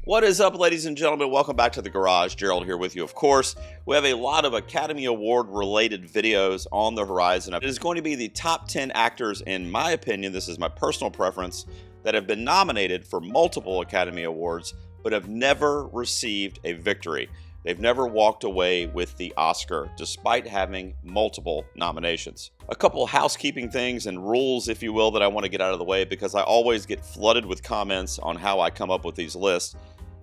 What is up, ladies and gentlemen? Welcome back to the garage. Gerald here with you, of course. We have a lot of Academy Award related videos on the horizon. It is going to be the top 10 actors, in my opinion, this is my personal preference, that have been nominated for multiple Academy Awards but have never received a victory. They've never walked away with the Oscar, despite having multiple nominations. A couple housekeeping things and rules, if you will, that I want to get out of the way because I always get flooded with comments on how I come up with these lists.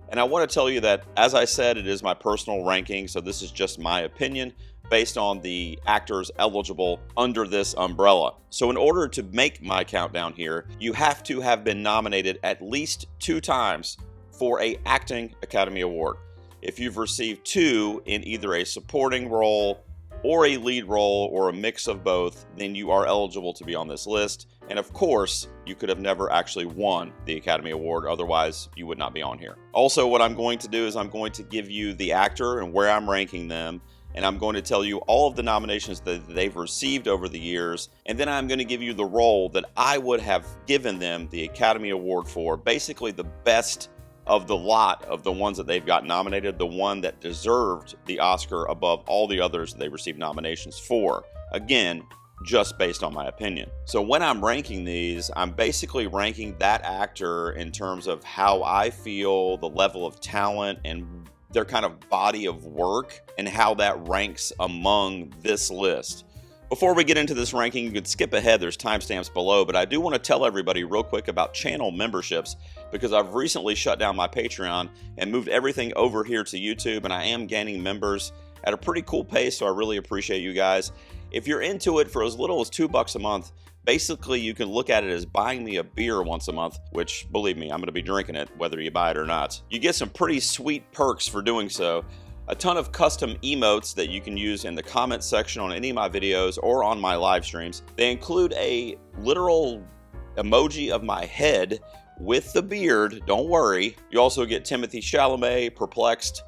And I want to tell you that, as I said, it is my personal ranking, so this is just my opinion based on the actors eligible under this umbrella. So in order to make my countdown here, you have to have been nominated at least 2 times for an acting Academy Award. If you've received 2 in either a supporting role or a lead role or a mix of both, then you are eligible to be on this list. And of course, you could have never actually won the Academy Award, otherwise you would not be on here. Also, what I'm going to do is I'm going to give you the actor and where I'm ranking them, and I'm going to tell you all of the nominations that they've received over the years, and then I'm going to give you the role that I would have given them the Academy Award for, basically the best of the lot of the ones that they've got nominated, the one that deserved the Oscar above all the others that they received nominations for. Again, just based on my opinion. So when I'm ranking these, I'm basically ranking that actor in terms of how I feel, the level of talent, and their kind of body of work, and how that ranks among this list. Before we get into this ranking, you could skip ahead, there's timestamps below, but I do want to tell everybody real quick about channel memberships because I've recently shut down my Patreon and moved everything over here to YouTube, and I am gaining members at a pretty cool pace, so I really appreciate you guys. If you're into it for as little as $2 a month, basically you can look at it as buying me a beer once a month, which, believe me, I'm going to be drinking it whether you buy it or not. You get some pretty sweet perks for doing so. A ton of custom emotes that you can use in the comment section on any of my videos or on my live streams. They include a literal emoji of my head with the beard, don't worry. You also get Timothy Chalamet, perplexed,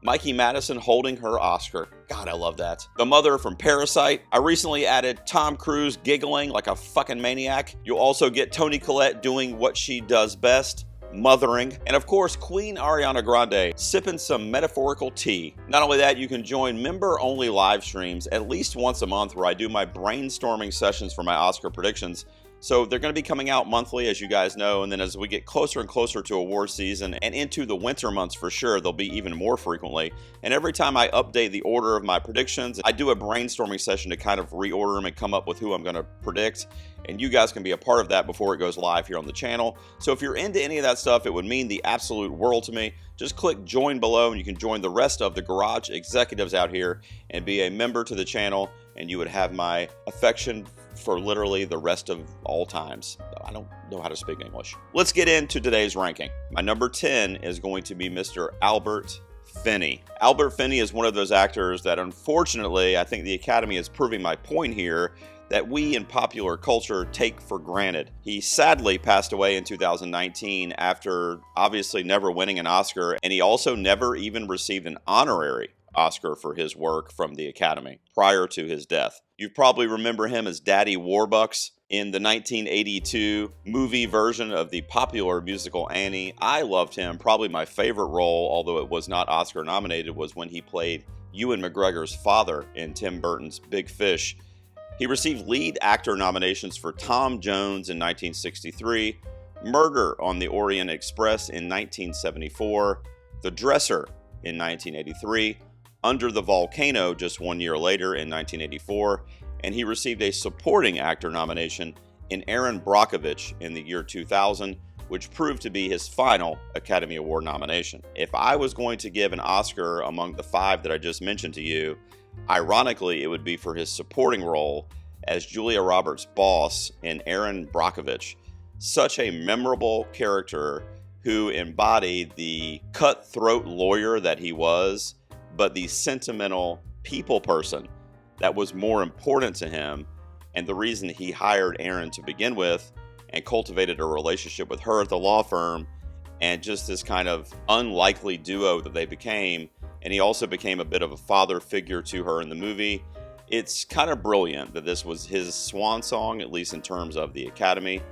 Mikey Madison holding her Oscar. God, I love that. The mother from Parasite. I recently added Tom Cruise giggling like a fucking maniac. You'll also get Toni Collette doing what she does best, mothering. And of course, Queen Ariana Grande sipping some metaphorical tea. Not only that, you can join member-only live streams at least once a month where I do my brainstorming sessions for my Oscar predictions. So they're going to be coming out monthly, as you guys know, and then as we get closer and closer to award season and into the winter months for sure, they'll be even more frequently. And every time I update the order of my predictions, I do a brainstorming session to kind of reorder them and come up with who I'm going to predict. And you guys can be a part of that before it goes live here on the channel. So if you're into any of that stuff, it would mean the absolute world to me. Just click join below and you can join the rest of the garage executives out here and be a member to the channel, and you would have my affection for literally the rest of all times. I don't know how to speak English. Let's get into today's ranking. My number 10 is going to be Mr. Albert Finney. Albert Finney is one of those actors that, unfortunately, I think the Academy is proving my point here, that we in popular culture take for granted. He sadly passed away in 2019 after obviously never winning an Oscar, and he also never even received an honorary Oscar for his work from the Academy prior to his death. You probably remember him as Daddy Warbucks in the 1982 movie version of the popular musical Annie. I loved him. Probably my favorite role, although it was not Oscar nominated, was when he played Ewan McGregor's father in Tim Burton's Big Fish. He received lead actor nominations for Tom Jones in 1963, Murder on the Orient Express in 1974, The Dresser in 1983, Under the Volcano just 1 year later in 1984, and he received a supporting actor nomination in Aaron Brockovich in the year 2000, which proved to be his final Academy Award nomination. If I was going to give an Oscar among the 5 that I just mentioned to you, ironically, it would be for his supporting role as Julia Roberts' boss in Aaron Brockovich. Such a memorable character who embodied the cutthroat lawyer that he was, but the sentimental people person that was more important to him, and the reason he hired Aaron to begin with and cultivated a relationship with her at the law firm, and just this kind of unlikely duo that they became. And he also became a bit of a father figure to her in the movie. It's kind of brilliant that this was his swan song, at least in terms of the Academy.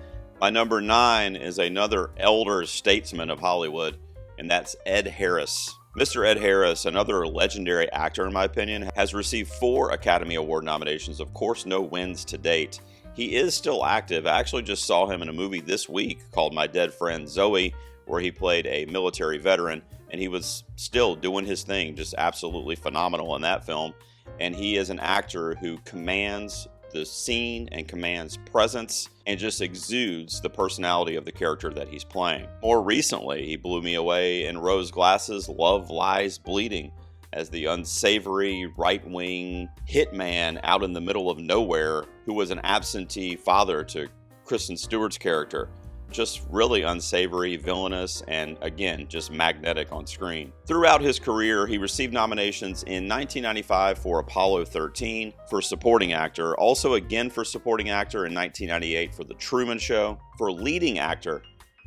My number 9 is another elder statesman of Hollywood, and that's Ed Harris. Mr. Ed Harris, another legendary actor in my opinion, has received 4 Academy Award nominations. Of course, no wins to date. He is still active. I actually just saw him in a movie this week called My Dead Friend Zoe, where he played a military veteran, and he was still doing his thing, just absolutely phenomenal in that film. And he is an actor who commands the scene and commands presence and just exudes the personality of the character that he's playing. More recently, he blew me away in Rose Glass's Love Lies Bleeding as the unsavory right-wing hitman out in the middle of nowhere who was an absentee father to Kristen Stewart's character. Just really unsavory, villainous, and again, just magnetic on screen. Throughout his career, he received nominations in 1995 for Apollo 13 for supporting actor, also again for supporting actor in 1998 for The Truman Show, for leading actor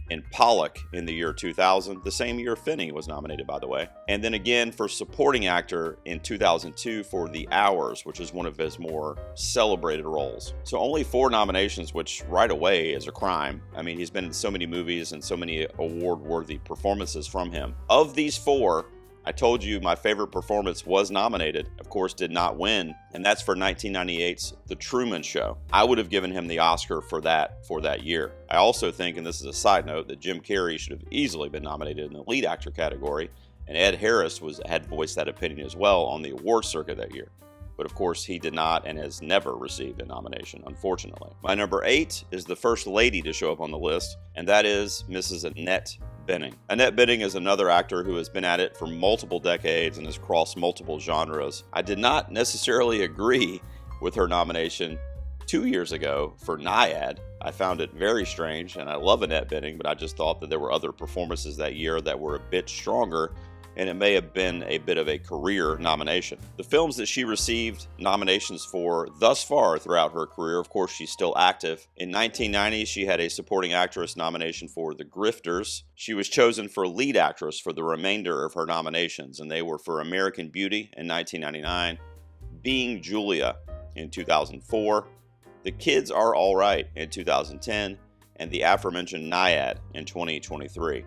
in Pollock in the year 2000, the same year Finney was nominated, by the way, and then again for supporting actor in 2002 for The Hours, which is one of his more celebrated roles. So only 4 nominations, which right away is a crime. I mean, he's been in so many movies and so many award-worthy performances from him. Of these 4, I told you my favorite performance was nominated, of course did not win, and that's for 1998's The Truman Show. I would have given him the Oscar for that year. I also think, and this is a side note, that Jim Carrey should have easily been nominated in the lead actor category, and Ed Harris had voiced that opinion as well on the awards circuit that year. But of course he did not and has never received a nomination, unfortunately. My number 8 is the first lady to show up on the list, and that is Mrs. Annette Bening. Annette Bening is another actor who has been at it for multiple decades and has crossed multiple genres. I did not necessarily agree with her nomination 2 years ago for Naiad. I found it very strange, and I love Annette Bening, but I just thought that there were other performances that year that were a bit stronger, and it may have been a bit of a career nomination. The films that she received nominations for thus far throughout her career, of course she's still active. In 1990, she had a supporting actress nomination for The Grifters. She was chosen for lead actress for the remainder of her nominations, and they were for American Beauty in 1999, Being Julia in 2004, The Kids Are Alright in 2010, and the aforementioned Naiad in 2023.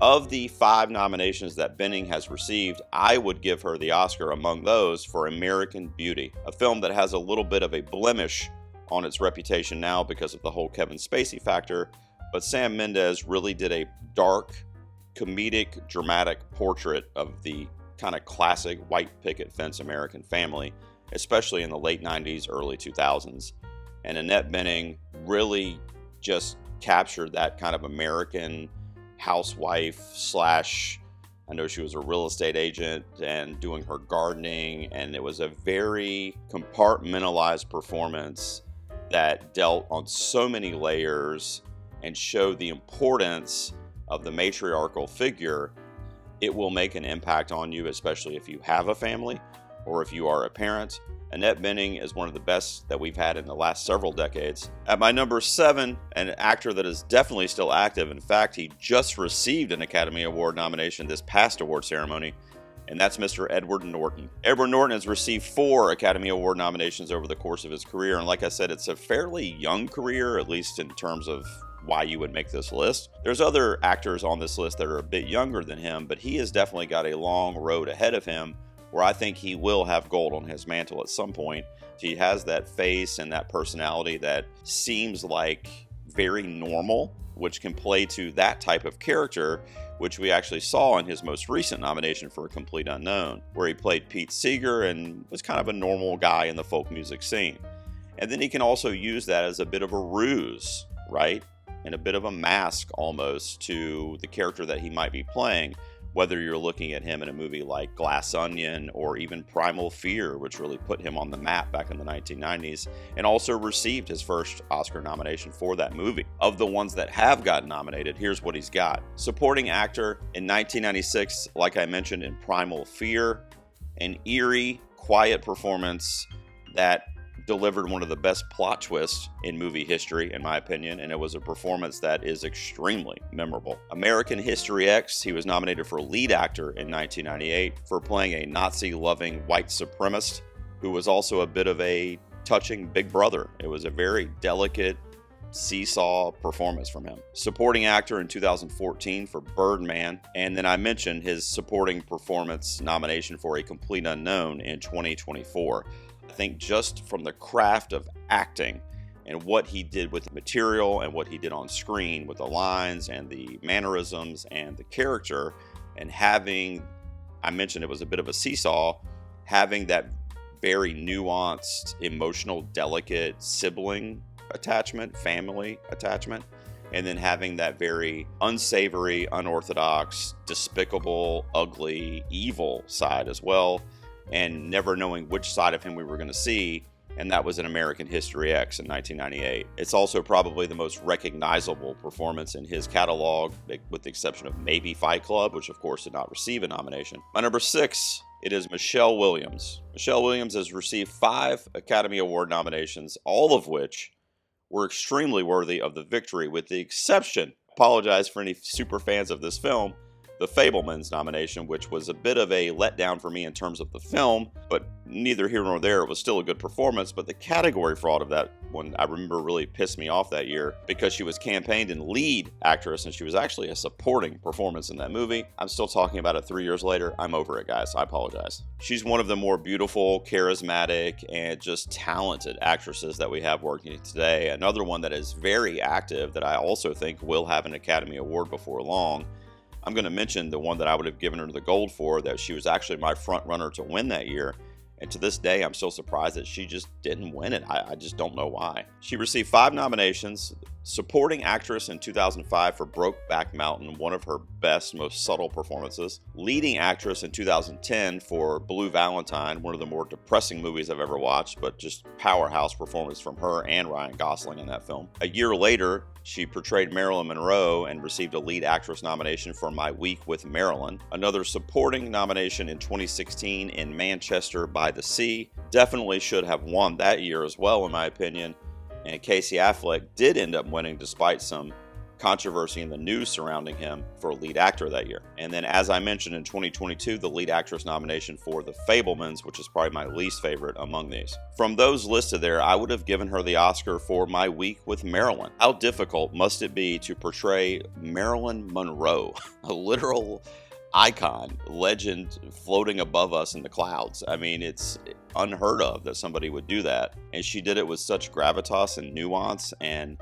Of the 5 nominations that Bening has received, I would give her the Oscar among those for American Beauty, a film that has a little bit of a blemish on its reputation now because of the whole Kevin Spacey factor, but Sam Mendes really did a dark, comedic, dramatic portrait of the kind of classic white picket fence American family, especially in the late 90s, early 2000s. And Annette Bening really just captured that kind of American housewife slash, I know she was a real estate agent and doing her gardening, and it was a very compartmentalized performance that dealt on so many layers and showed the importance of the matriarchal figure. It will make an impact on you, especially if you have a family or if you are a parent. Annette Bening is one of the best that we've had in the last several decades. At my number 7, an actor that is definitely still active. In fact, he just received an Academy Award nomination this past award ceremony, and that's Mr. Edward Norton. Edward Norton has received 4 Academy Award nominations over the course of his career, and like I said, it's a fairly young career, at least in terms of why you would make this list. There's other actors on this list that are a bit younger than him, but he has definitely got a long road ahead of him, where I think he will have gold on his mantle at some point. He has that face and that personality that seems like very normal, which can play to that type of character, which we actually saw in his most recent nomination for A Complete Unknown, where he played Pete Seeger and was kind of a normal guy in the folk music scene. And then he can also use that as a bit of a ruse, right? And a bit of a mask almost to the character that he might be playing, whether you're looking at him in a movie like Glass Onion or even Primal Fear, which really put him on the map back in the 1990s, and also received his first Oscar nomination for that movie. Of the ones that have gotten nominated, here's what he's got. Supporting actor in 1996, like I mentioned in Primal Fear, an eerie, quiet performance that delivered one of the best plot twists in movie history, in my opinion, and it was a performance that is extremely memorable. American History X, he was nominated for lead actor in 1998 for playing a Nazi-loving white supremacist who was also a bit of a touching big brother. It was a very delicate, seesaw performance from him. Supporting actor in 2014 for Birdman, and then I mentioned his supporting performance nomination for A Complete Unknown in 2024. I think just from the craft of acting and what he did with the material and what he did on screen with the lines and the mannerisms and the character, and having, I mentioned it was a bit of a seesaw, having that very nuanced, emotional, delicate sibling attachment, family attachment, and then having that very unsavory, unorthodox, despicable, ugly, evil side as well, and never knowing which side of him we were going to see. And that was in American History X in 1998. It's also probably the most recognizable performance in his catalog, with the exception of maybe Fight Club, which of course did not receive a nomination. My number 6, it is Michelle Williams. Michelle Williams has received 5 Academy Award nominations, all of which were extremely worthy of the victory, with the exception, apologize for any super fans of this film, the Fabelmans nomination, which was a bit of a letdown for me in terms of the film, but neither here nor there. It was still a good performance, but the category fraud of that one, I remember, really pissed me off that year, because she was campaigned in lead actress and she was actually a supporting performance in that movie. I'm still talking about it 3 years later. I'm over it, guys. I apologize. She's one of the more beautiful, charismatic, and just talented actresses that we have working today. Another one that is very active that I also think will have an Academy Award before long. I'm going to mention the one that I would have given her the gold for, that she was actually my front runner to win that year. And to this day, I'm still surprised that she just didn't win it. I just don't know why. She received 5 nominations. Supporting actress in 2005 for Brokeback Mountain, one of her best, most subtle performances. Leading actress in 2010 for Blue Valentine, one of the more depressing movies I've ever watched, but just powerhouse performance from her and Ryan Gosling in that film. A year later, she portrayed Marilyn Monroe and received a lead actress nomination for My Week with Marilyn. Another supporting nomination in 2016 in Manchester by the Sea. Definitely should have won that year as well, in my opinion. And Casey Affleck did end up winning despite some controversy in the news surrounding him for lead actor that year. And then, as I mentioned, in 2022, the lead actress nomination for The Fabelmans, which is probably my least favorite among these. From those listed there, I would have given her the Oscar for My Week with Marilyn. How difficult must it be to portray Marilyn Monroe, a literal icon, legend floating above us in the clouds? I mean, it's unheard of that somebody would do that. And she did it with such gravitas and nuance and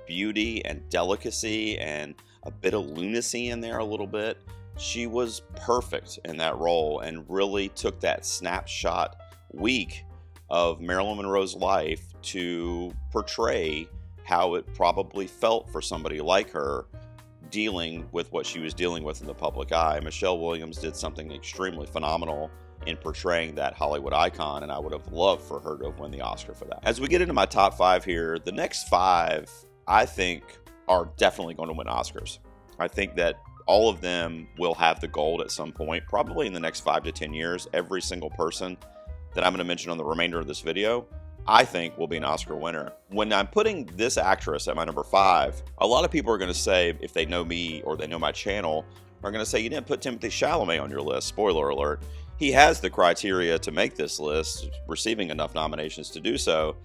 beauty and delicacy and a bit of lunacy in there a little bit. She was perfect in that role and really took that snapshot week of Marilyn Monroe's life to portray how it probably felt for somebody like her dealing with what she was dealing with in the public eye. Michelle Williams did something extremely phenomenal in portraying that Hollywood icon, and I would have loved for her to win the Oscar for that. As we get into my top 5 here, the next 5 I think are definitely going to win Oscars. I think that all of them will have the gold at some point, probably in the next 5 to 10 years. Every single person that I'm going to mention on the remainder of this video, I think will be an Oscar winner. When I'm putting this actress at my number 5, a lot of people are going to say, if they know me or they know my channel, are going to say, you didn't put Timothée Chalamet on your list. Spoiler alert. He has the criteria to make this list, receiving enough nominations to do so.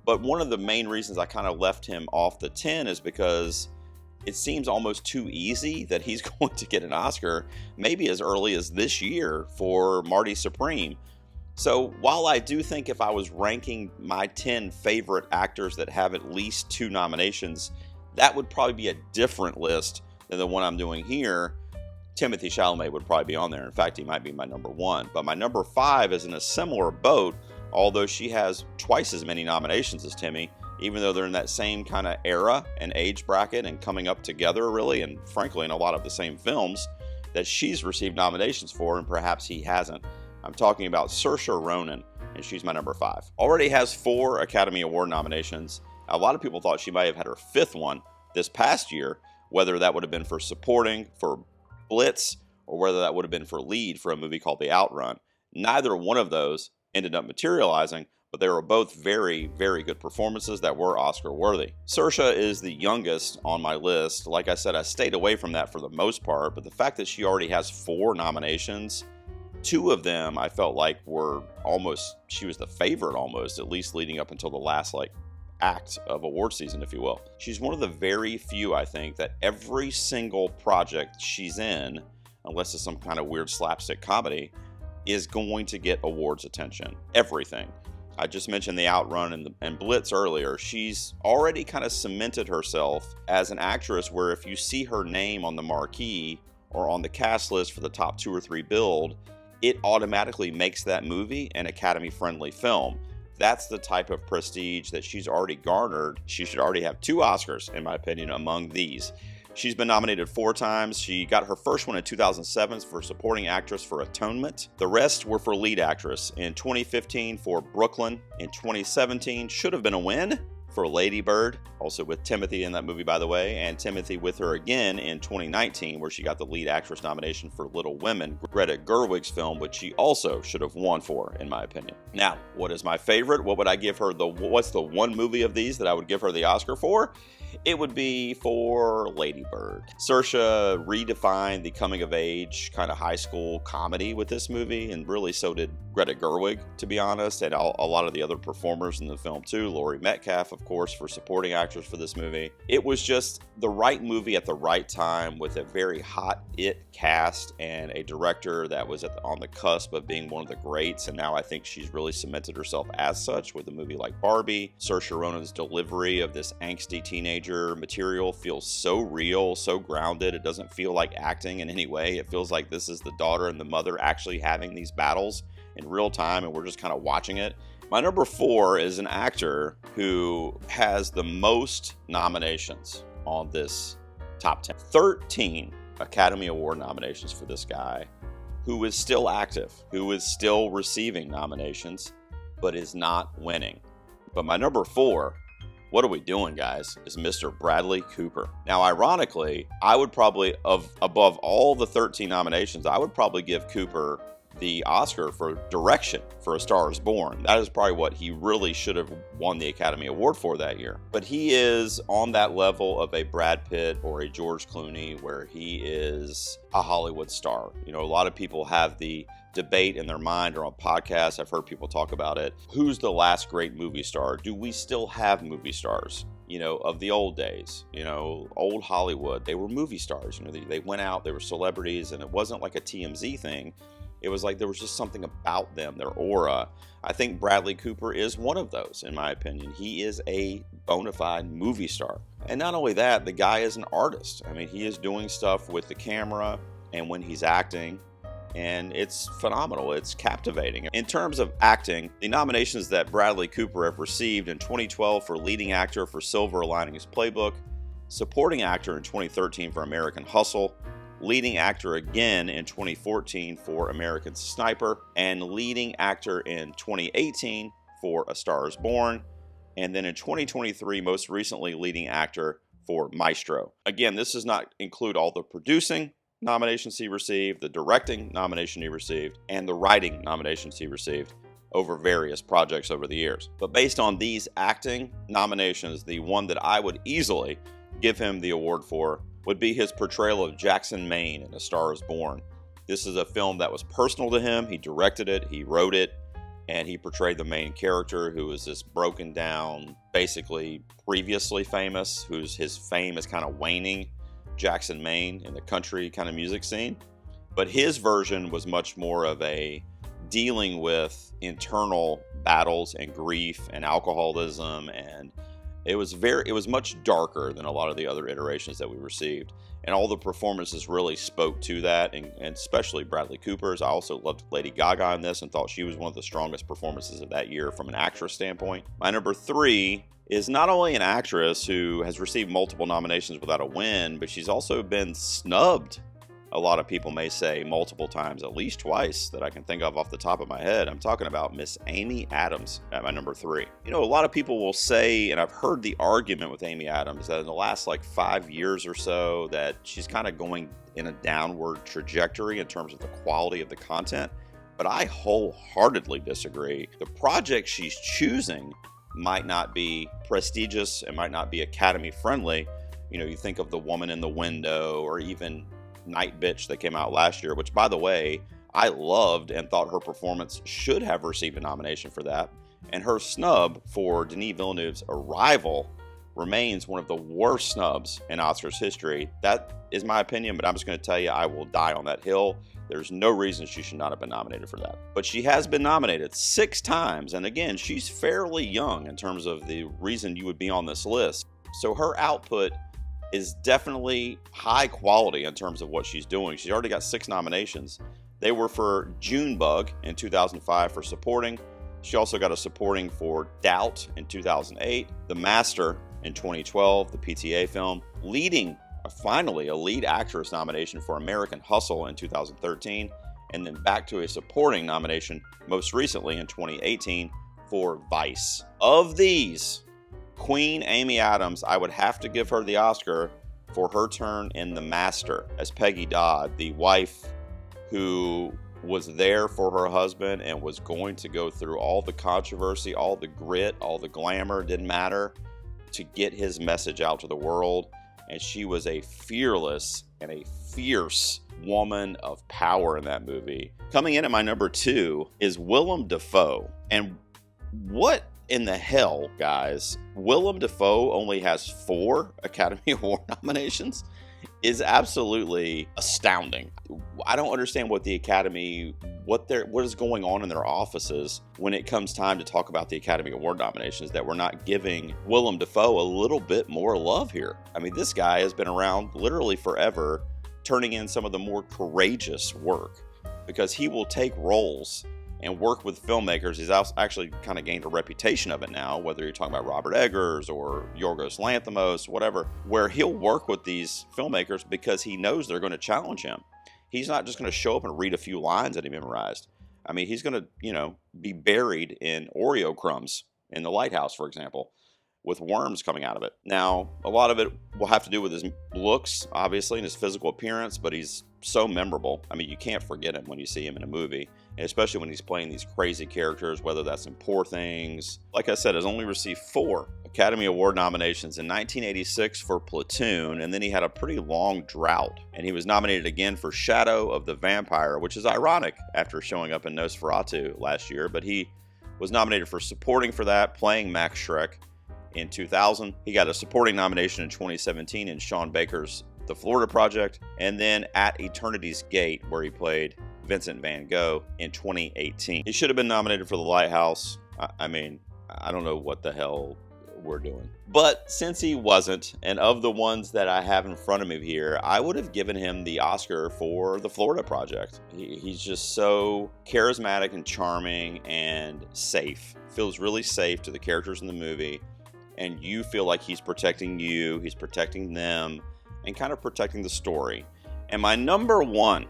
But one of the main reasons I kind of left him off the 10 is because it seems almost too easy that he's going to get an Oscar maybe as early as this year for Marty Supreme. So while I do think if I was ranking my 10 favorite actors that have at least 2 nominations, that would probably be a different list than the one I'm doing here. Timothée Chalamet would probably be on there. In fact, he might be my number 1. But my number 5 is in a similar boat, although she has twice as many nominations as Timmy, even though they're in that same kind of era and age bracket and coming up together, really, and frankly in a lot of the same films that she's received nominations for and perhaps he hasn't. I'm talking about Saoirse Ronan, and she's my number 5. Already has 4 Academy Award nominations. A lot of people thought she might have had her 5th one this past year, whether that would have been for supporting, for Blitz, or whether that would have been for lead for a movie called The Outrun. Neither one of those ended up materializing, but they were both very, very good performances that were Oscar worthy. Saoirse is the youngest on my list. Like I said, I stayed away from that for the most part, but the fact that she already has 4 nominations, 2 of them I felt like were almost, she was the favorite almost, at least leading up until the last act of award season, if you will. She's one of the very few, I think, that every single project she's in, unless it's some kind of weird slapstick comedy, is going to get awards attention. Everything. I just mentioned The Outrun and Blitz earlier. She's already kind of cemented herself as an actress where if you see her name on the marquee or on the cast list for the top 2 or 3 billed, it automatically makes that movie an Academy-friendly film. That's the type of prestige that she's already garnered. She should already have 2 Oscars, in my opinion, among these. She's been nominated 4 times. She got her first one in 2007 for Supporting Actress for Atonement. The rest were for Lead Actress. In 2015 for Brooklyn. In 2017, should have been a win, for Lady Bird, also with Timothy in that movie, by the way, and Timothy with her again in 2019, where she got the Lead Actress nomination for Little Women, Greta Gerwig's film, which she also should have won for, in my opinion. Now, what is my favorite? What would I give her what's the one movie of these that I would give her the Oscar for? It would be for Lady Bird. Saoirse redefined the coming-of-age kind of high school comedy with this movie, and really so did Greta Gerwig, to be honest, and a lot of the other performers in the film too. Laurie Metcalf, of course, for supporting actress for this movie. It was just the right movie at the right time with a very hot cast and a director that was on the cusp of being one of the greats, and now I think she's really cemented herself as such with a movie like Barbie. Saoirse Ronan's delivery of this angsty teenager material feels so real, so grounded. It doesn't feel like acting in any way. It feels like this is the daughter and the mother actually having these battles in real time, and we're just kind of watching it. My number 4 is an actor who has the most nominations on this top 10. 13 Academy Award nominations for this guy, who is still active, who is still receiving nominations, but is not winning. But my number 4, what are we doing, guys, is Mr. Bradley Cooper. Now, ironically, I would probably, above all the 13 nominations, I would probably give Cooper the Oscar for direction for A Star is Born. That is probably what he really should have won the Academy Award for that year. But he is on that level of a Brad Pitt or a George Clooney, where he is a Hollywood star. You know, a lot of people have the debate in their mind or on podcasts. I've heard people talk about it. Who's the last great movie star? Do we still have movie stars? You know, of the old days, you know, old Hollywood, they were movie stars. You know, they went out, they were celebrities, and it wasn't like a TMZ thing. It was like there was just something about them, their aura. I think Bradley Cooper is one of those, in my opinion. He is a bona fide movie star. And not only that, the guy is an artist. I mean, he is doing stuff with the camera and when he's acting, and it's phenomenal. It's captivating. In terms of acting, the nominations that Bradley Cooper have received in 2012 for leading actor for Silver Linings Playbook, supporting actor in 2013 for American Hustle, leading actor again in 2014 for American Sniper, and leading actor in 2018 for A Star is Born, and then in 2023, most recently, leading actor for Maestro. Again, this does not include all the producing nominations he received, the directing nomination he received, and the writing nominations he received over various projects over the years. But based on these acting nominations, the one that I would easily give him the award for would be his portrayal of Jackson Maine in A Star is Born. This is a film that was personal to him. He directed it, he wrote it, and he portrayed the main character, who is this broken down, basically previously famous, his fame is kind of waning, Jackson Maine in the country kind of music scene. But his version was much more of a dealing with internal battles and grief and alcoholism, and it was much darker than a lot of the other iterations that we received. And all the performances really spoke to that, and especially Bradley Cooper's. I also loved Lady Gaga in this and thought she was one of the strongest performances of that year from an actress standpoint. My number 3 is not only an actress who has received multiple nominations without a win, but she's also been snubbed, a lot of people may say, multiple times, at least twice that I can think of off the top of my head. I'm talking about Miss Amy Adams at my number 3. You know, a lot of people will say, and I've heard the argument with Amy Adams, that in the last 5 years or so, that she's kind of going in a downward trajectory in terms of the quality of the content. But I wholeheartedly disagree. The project she's choosing might not be prestigious, it might not be Academy friendly. You know, you think of The Woman in the Window, or even Night Bitch that came out last year, which, by the way, I loved and thought her performance should have received a nomination for that. And her snub for Denis Villeneuve's Arrival remains one of the worst snubs in Oscars history. That is my opinion, but I'm just going to tell you, I will die on that hill. There's no reason she should not have been nominated for that. But she has been nominated 6 times, and again, she's fairly young in terms of the reason you would be on this list. So her output is definitely high quality in terms of what she's doing. She's already got 6 nominations. They were for Junebug in 2005 for supporting. She also got a supporting for Doubt in 2008, The Master in 2012, the PTA film, finally a lead actress nomination for American Hustle in 2013, and then back to a supporting nomination most recently in 2018 for Vice. Of these, Queen Amy Adams, I would have to give her the Oscar for her turn in The Master as Peggy Dodd, the wife who was there for her husband and was going to go through all the controversy, all the grit, all the glamour, didn't matter, to get his message out to the world. And she was a fearless and a fierce woman of power in that movie. Coming in at my number 2 is Willem Dafoe. And what in the hell, guys? Willem Dafoe only has 4 Academy Award nominations? Is absolutely astounding. I don't understand what the Academy, what is going on in their offices when it comes time to talk about the Academy Award nominations, that we're not giving Willem Dafoe a little bit more love here. I mean, this guy has been around literally forever, turning in some of the more courageous work, because he will take roles and work with filmmakers. He's actually kind of gained a reputation of it now, whether you're talking about Robert Eggers or Yorgos Lanthimos, whatever, where he'll work with these filmmakers because he knows they're going to challenge him. He's not just going to show up and read a few lines that he memorized. I mean, he's going to, be buried in Oreo crumbs in the lighthouse, for example, with worms coming out of it. Now, a lot of it will have to do with his looks, obviously, and his physical appearance, but he's so memorable. I mean, you can't forget him when you see him in a movie, and especially when he's playing these crazy characters, whether that's in Poor Things. Like I said, has only received 4 Academy Award nominations in 1986 for Platoon, and then he had a pretty long drought, and he was nominated again for Shadow of the Vampire, which is ironic after showing up in Nosferatu last year, but he was nominated for supporting for that, playing Max Schreck in 2000. He got a supporting nomination in 2017 in Sean Baker's The Florida Project, and then At Eternity's Gate, where he played Vincent van Gogh in 2018. He should have been nominated for The Lighthouse. I mean, I don't know what the hell we're doing. But since he wasn't, and of the ones that I have in front of me here, I would have given him the Oscar for The Florida Project. He's just so charismatic and charming and safe. Feels really safe to the characters in the movie, and you feel like he's protecting you, he's protecting them, and kind of protecting the story. And my number 1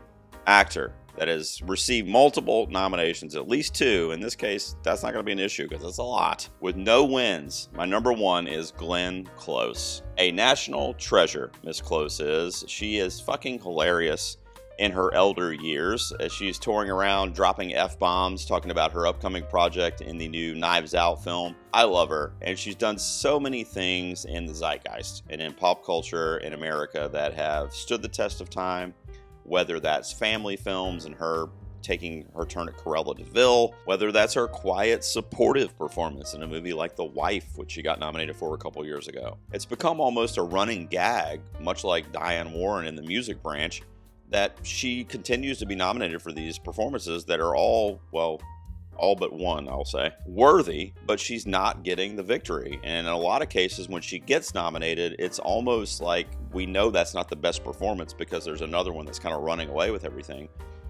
actor that has received multiple nominations, at least 2, in this case, that's not going to be an issue because that's a lot, with no wins, my number 1 is Glenn Close. A national treasure, Miss Close is. She is fucking hilarious in her elder years as she's touring around dropping F-bombs, talking about her upcoming project in the new Knives Out film. I love her, and she's done so many things in the zeitgeist and in pop culture in America that have stood the test of time, whether that's family films and her taking her turn at Cruella de Vil, whether that's her quiet, supportive performance in a movie like The Wife, which she got nominated for a couple years ago. It's become almost a running gag, much like Diane Warren in the music branch, that she continues to be nominated for these performances that are all but one, I'll say, worthy, but she's not getting the victory. And in a lot of cases, when she gets nominated, it's almost like we know that's not the best performance because there's another one that's kind of running away with everything.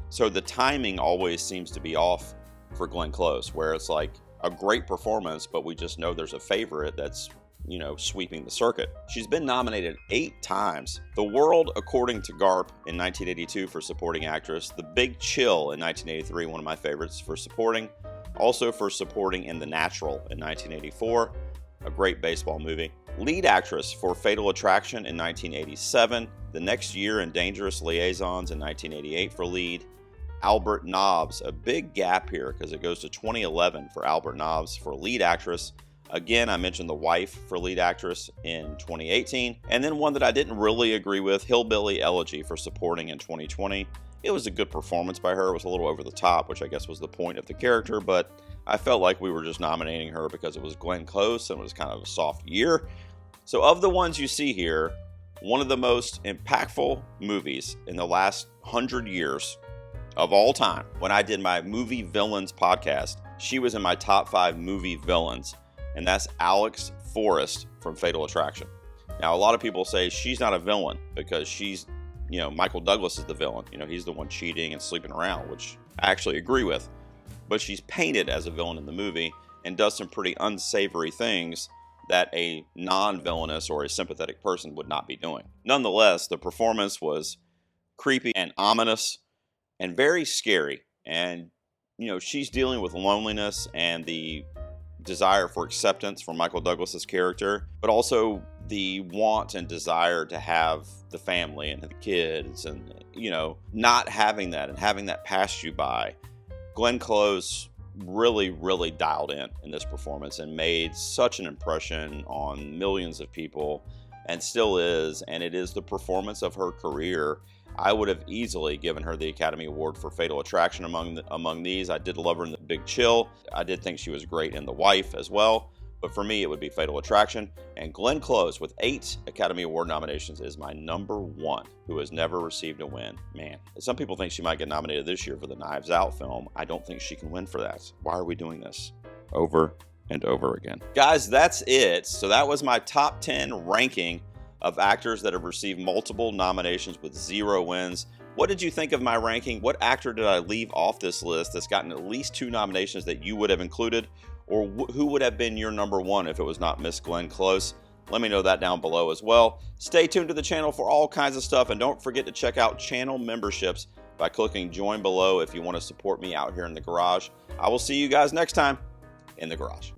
So the timing always seems to be off for Glenn Close, where it's like a great performance, but we just know there's a favorite that's, sweeping the circuit. She's been nominated 8 times. The World According to Garp in 1982 for supporting actress. The Big Chill in 1983, one of my favorites, for supporting. Also for supporting in The Natural in 1984, a great baseball movie. Lead actress for Fatal Attraction in 1987. The next year in Dangerous Liaisons in 1988 for lead. Albert Nobbs, a big gap here because it goes to 2011 for Albert Nobbs for lead actress. Again, I mentioned The Wife for lead actress in 2018. And then one that I didn't really agree with, Hillbilly Elegy for supporting in 2020. It was a good performance by her. It was a little over the top, which I guess was the point of the character, but I felt like we were just nominating her because it was Glenn Close and it was kind of a soft year. So of the ones you see here, one of the most impactful movies in the last 100 years of all time, when I did my movie villains podcast, she was in my top 5 movie villains, and that's Alex Forrest from Fatal Attraction. Now, a lot of people say she's not a villain because she's, Michael Douglas is the villain. He's the one cheating and sleeping around, which I actually agree with. But she's painted as a villain in the movie and does some pretty unsavory things that a non-villainous or a sympathetic person would not be doing. Nonetheless, the performance was creepy and ominous and very scary. And, she's dealing with loneliness and the desire for acceptance from Michael Douglas's character, but also the want and desire to have the family and the kids and, not having that and having that pass you by. Glenn Close really, really dialed in this performance and made such an impression on millions of people and still is, and it is the performance of her career. I would have easily given her the Academy Award for Fatal Attraction among these. I did love her in The Big Chill. I did think she was great in The Wife as well. But for me, it would be Fatal Attraction. And Glenn Close, with 8 Academy Award nominations, is my number 1 who has never received a win. Man, some people think she might get nominated this year for the Knives Out film. I don't think she can win for that. Why are we doing this over and over again? Guys, that's it. So that was my top 10 ranking of actors that have received multiple nominations with 0 wins. What did you think of my ranking? What actor did I leave off this list that's gotten at least 2 nominations that you would have included? Or who would have been your number 1 if it was not Miss Glenn Close? Let me know that down below as well. Stay tuned to the channel for all kinds of stuff, and don't forget to check out channel memberships by clicking join below if you want to support me out here in the garage. I will see you guys next time in the garage.